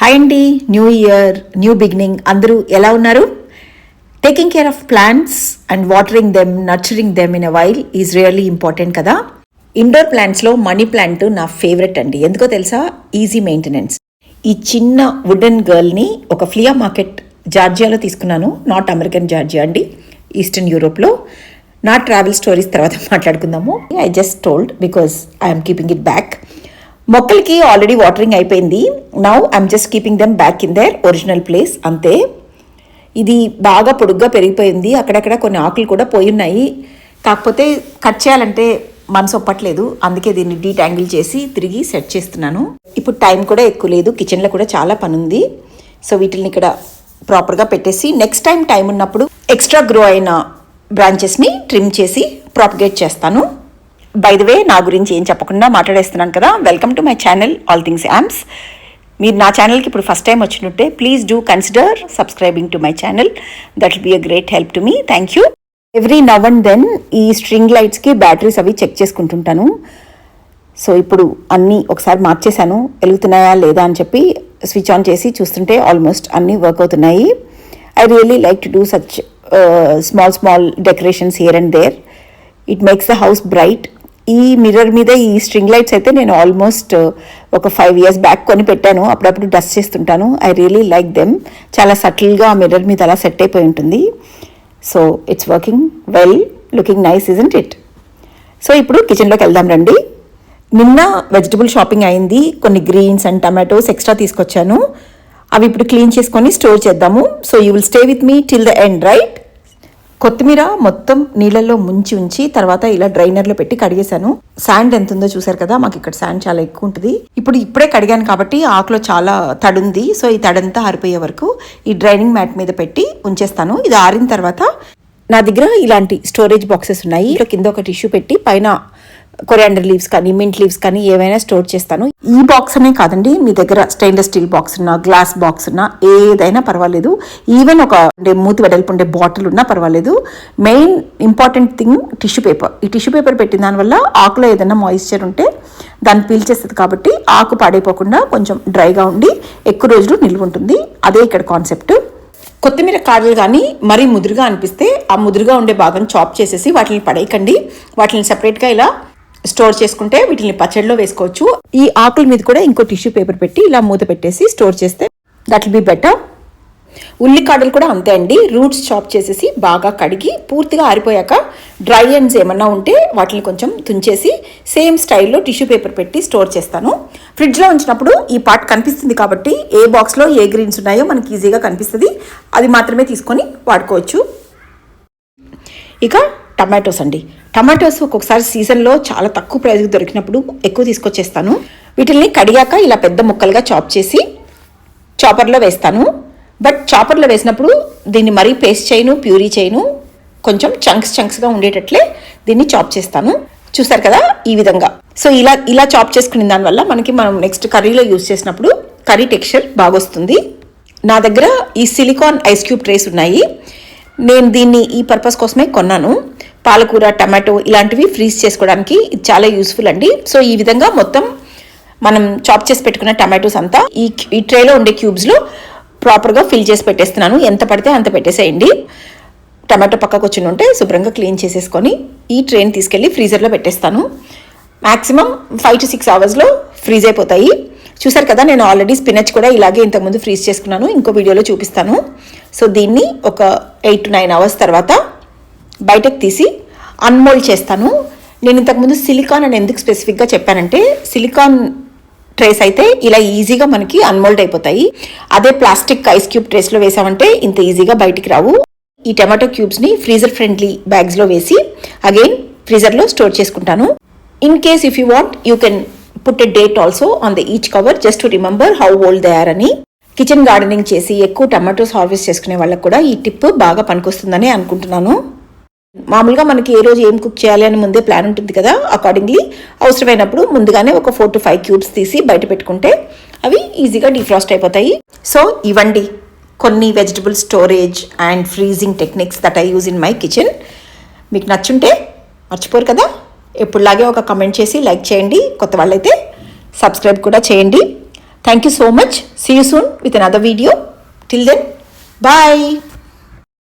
Hi అండి, new year new beginning. అందరూ ఎలా ఉన్నారు? Taking care of plants and watering them, nurturing them in a while is really important కదా. Indoor ప్లాంట్స్లో money plant నా favourite అండి. ఎందుకో తెలుసా? Easy maintenance. ఈ చిన్న వుడెన్ గర్ల్ని ఒక ఫ్లియా మార్కెట్ జార్జియాలో తీసుకున్నాను. నాట్ అమెరికన్ జార్జియా అండి, ఈస్టర్న్ యూరోప్లో. నా ట్రావెల్ స్టోరీస్ తర్వాత మాట్లాడుకుందాము. I just told because I'm keeping it back. మొక్కలకి ఆల్రెడీ వాటరింగ్ అయిపోయింది. Now I'm just keeping them back in there original place, అంతే. ఇది బాగా పొడుగ్గా పెరిగిపోయింది, అక్కడక్కడ కొన్ని ఆకులు కూడా పోయి ఉన్నాయి. కాకపోతే కట్ చేయాలంటే మనసు ఒప్పట్లేదు, అందుకే దీన్ని డీటాంగిల్ చేసి తిరిగి సెట్ చేస్తున్నాను. ఇప్పుడు టైం కూడా ఎక్కువ లేదు, కిచెన్లో కూడా చాలా పని ఉంది. సో వీటిని ఇక్కడ ప్రాపర్గా పెట్టేసి నెక్స్ట్ టైం ఉన్నప్పుడు ఎక్స్ట్రా గ్రో అయిన బ్రాంచెస్ని ట్రిమ్ చేసి ప్రాపగేట్ చేస్తాను. బై ద వే, నా గురించి ఏం చెప్పకుండా మాట్లాడేస్తున్నాను కదా. Welcome to my channel all things yams. మీరు నా ఛానల్కి ఇప్పుడు ఫస్ట్ టైం వచ్చినట్టే please do consider subscribing to my channel. That will be a great help to me. Thank you. Every now and then ఈ స్ట్రింగ్ లైట్స్కి batteries అవి check చేసుకుంటుంటాను. So ఇప్పుడు అన్నీ ఒకసారి మార్చేశాను, వెలుగుతున్నాయా లేదా అని చెప్పి స్విచ్ ఆన్ చేసి చూస్తుంటే ఆల్మోస్ట్ అన్నీ వర్క్ అవుతున్నాయి. I really like to do such small decorations here and there. It makes the house bright. ఈ మిర్రర్ మీద ఈ స్ట్రింగ్ లైట్స్ అయితే నేను ఆల్మోస్ట్ ఒక 5 years బ్యాక్ కొని పెట్టాను. అప్పుడప్పుడు డస్ట్ చేస్తుంటాను. I really like them. చాలా సటిల్గా ఆ మిర్రర్ మీద అలా సెట్ అయిపోయి ఉంటుంది. So it's working well, looking nice, isn't it? So ఇప్పుడు కిచెన్లోకి వెళ్దాం రండి. నిన్న వెజిటబుల్ షాపింగ్ అయింది. కొన్ని గ్రీన్స్ అండ్ టమాటోస్ ఎక్స్ట్రా తీసుకొచ్చాను. అవి ఇప్పుడు క్లీన్ చేసుకొని స్టోర్ చేద్దాము. So you will stay with me till the end, right? కొత్తిమీర మొత్తం నీళ్ళల్లో ముంచి ఉంచి తర్వాత ఇలా డ్రైనర్లో పెట్టి కడిగేశాను. శాండ్ ఎంత ఉందో చూసారు కదా, మాకు ఇక్కడ శాండ్ చాలా ఎక్కువ ఉంటుంది. ఇప్పుడే కడిగాను కాబట్టి ఆకులో చాలా తడుంది. సో ఈ తడంతా ఆరిపోయే వరకు ఈ డ్రైనింగ్ మ్యాట్ మీద పెట్టి ఉంచేస్తాను. ఇది ఆరిన తర్వాత నా దగ్గర ఇలాంటి స్టోరేజ్ బాక్సెస్ ఉన్నాయి. ఇట్లా కింద ఒక టిష్యూ పెట్టి పైన కొరియాండర్ లీవ్స్ కానీ మింట్ లీవ్స్ కానీ ఏవైనా స్టోర్ చేస్తాను. ఈ బాక్స్ అనే కాదండి, మీ దగ్గర స్టెయిన్లెస్ స్టీల్ బాక్స్ ఉన్నా, గ్లాస్ బాక్స్ ఉన్నా, ఏదైనా పర్వాలేదు. ఈవెన్ ఒక మూతి వెడల్పు ఉండే బాటిల్ ఉన్నా పర్వాలేదు. Main important thing tissue paper. ఈ టిష్యూ పేపర్ పెట్టిన దానివల్ల ఆకులో ఏదైనా మాయిశ్చర్ ఉంటే దాన్ని పీల్చేస్తుంది కాబట్టి ఆకు పాడైపోకుండా కొంచెం డ్రైగా ఉండి ఎక్కువ రోజులు నిల్వ ఉంటుంది. అదే ఇక్కడ కాన్సెప్ట్. కొత్తిమీర కాడలు కానీ మరీ ముదురుగా అనిపిస్తే ఆ ముదురుగా ఉండే భాగం చాప్ చేసేసి వాటిని పడేయకండి. వాటిని సెపరేట్గా ఇలా స్టోర్ చేసుకుంటే వీటిని పచ్చడిలో వేసుకోవచ్చు. ఈ ఆకుల మీద కూడా ఇంకో టిష్యూ పేపర్ పెట్టి ఇలా మూత పెట్టేసి స్టోర్ చేస్తే దట్ విల్ బి బెటర్. ఉల్లికాడలు కూడా అంతే అండి. రూట్స్ చాప్ చేసేసి బాగా కడిగి పూర్తిగా ఆరిపోయాక డ్రై ఎండ్స్ ఏమన్నా ఉంటే వాటిని కొంచెం తుంచేసి సేమ్ స్టైల్లో టిష్యూ పేపర్ పెట్టి స్టోర్ చేస్తాను. ఫ్రిడ్జ్లో ఉంచినప్పుడు ఈ పార్ట్ కనిపిస్తుంది కాబట్టి ఏ బాక్స్లో ఏ గ్రీన్స్ ఉన్నాయో మనకి ఈజీగా కనిపిస్తుంది. అది మాత్రమే తీసుకొని వాడుకోవచ్చు. ఇక టమాటోస్ అండి. టమాటోస్ ఒక్కొక్కసారి సీజన్లో చాలా తక్కువ ప్రైస్కి దొరికినప్పుడు ఎక్కువ తీసుకొచ్చేస్తాను. వీటిని కడిగాక ఇలా పెద్ద ముక్కలుగా చాప్ చేసి చాపర్లో వేస్తాను. బట్ చాపర్లో వేసినప్పుడు దీన్ని మరీ పేస్ట్ చేయను, ప్యూరీ చేయను. కొంచెం చంక్స్గా ఉండేటట్లే దీన్ని చాప్ చేస్తాను. చూసారు కదా ఈ విధంగా. సో ఇలా చాప్ చేసుకునే దానివల్ల మనం నెక్స్ట్ కర్రీలో యూజ్ చేసినప్పుడు కర్రీ టెక్స్చర్ బాగొస్తుంది. నా దగ్గర ఈ సిలికాన్ ఐస్ క్యూబ్ ట్రేస్ ఉన్నాయి. నేను దీన్ని ఈ పర్పస్ కోసమే కొన్నాను. పాలకూర, టమాటో ఇలాంటివి ఫ్రీజ్ చేసుకోవడానికి ఇది చాలా యూస్ఫుల్ అండి. సో ఈ విధంగా మొత్తం మనం చాప్ చేసి పెట్టుకున్న టమాటోస్ అంతా ఈ ట్రేలో ఉండే క్యూబ్స్లో ప్రాపర్గా ఫిల్ చేసి పెట్టేస్తున్నాను. ఎంత పడితే అంత పెట్టేసేయండి. టమాటో పక్కకు వచ్చి ఉంటే శుభ్రంగా క్లీన్ చేసేసుకొని ఈ ట్రేని తీసుకెళ్ళి ఫ్రీజర్లో పెట్టేస్తాను. మ్యాక్సిమం 5 to 6 hours ఫ్రీజ్ అయిపోతాయి. చూసారు కదా, నేను ఆల్రెడీ స్పినచ్ కూడా ఇలాగే ఇంతకుముందు ఫ్రీజ్ చేసుకున్నాను. ఇంకో వీడియోలో చూపిస్తాను. సో దీన్ని ఒక 8 to 9 hours తర్వాత బయటకు తీసి అన్మోల్డ్ చేస్తాను. నేను ఇంతకుముందు సిలికాన్ అని ఎందుకు స్పెసిఫిక్గా చెప్పానంటే, సిలికాన్ ట్రేస్ అయితే ఇలా ఈజీగా మనకి అన్మోల్డ్ అయిపోతాయి. అదే ప్లాస్టిక్ ఐస్ క్యూబ్ ట్రేస్లో వేసామంటే ఇంత ఈజీగా బయటికి రావు. ఈ టమాటో క్యూబ్స్ని ఫ్రీజర్ ఫ్రెండ్లీ బ్యాగ్స్లో వేసి అగైన్ ఫ్రీజర్లో స్టోర్ చేసుకుంటాను. In case if you want you can put a date also on the each cover just to remember how old they are అని. కిచెన్ గార్డెనింగ్ చేసి ఎక్కువ టమాటోస్ హార్వెస్ట్ చేసుకునే వాళ్ళకి కూడా ఈ టిప్ బాగా పనికొస్తుందని అనుకుంటున్నాను. మామూలుగా మనకి ఏ రోజు ఏం కుక్ చేయాలి అని ముందే ప్లాన్ ఉంటుంది కదా. అకార్డింగ్లీ అవసరమైనప్పుడు ముందుగానే ఒక 4 to 5 క్యూబ్స్ తీసి బయట పెట్టుకుంటే అవి ఈజీగా డీఫ్రాస్ట్ అయిపోతాయి. సో ఇవ్వండి కొన్ని vegetable storage and freezing techniques that I use in my kitchen. మీకు నచ్చుంటే మర్చిపోరు కదా, ఎప్పుడులాగే ఒక కమెంట్ చేసి లైక్ చేయండి. కొత్త వాళ్ళైతే సబ్స్క్రైబ్ కూడా చేయండి. Thank you so much. See you soon with another video. Till then, bye.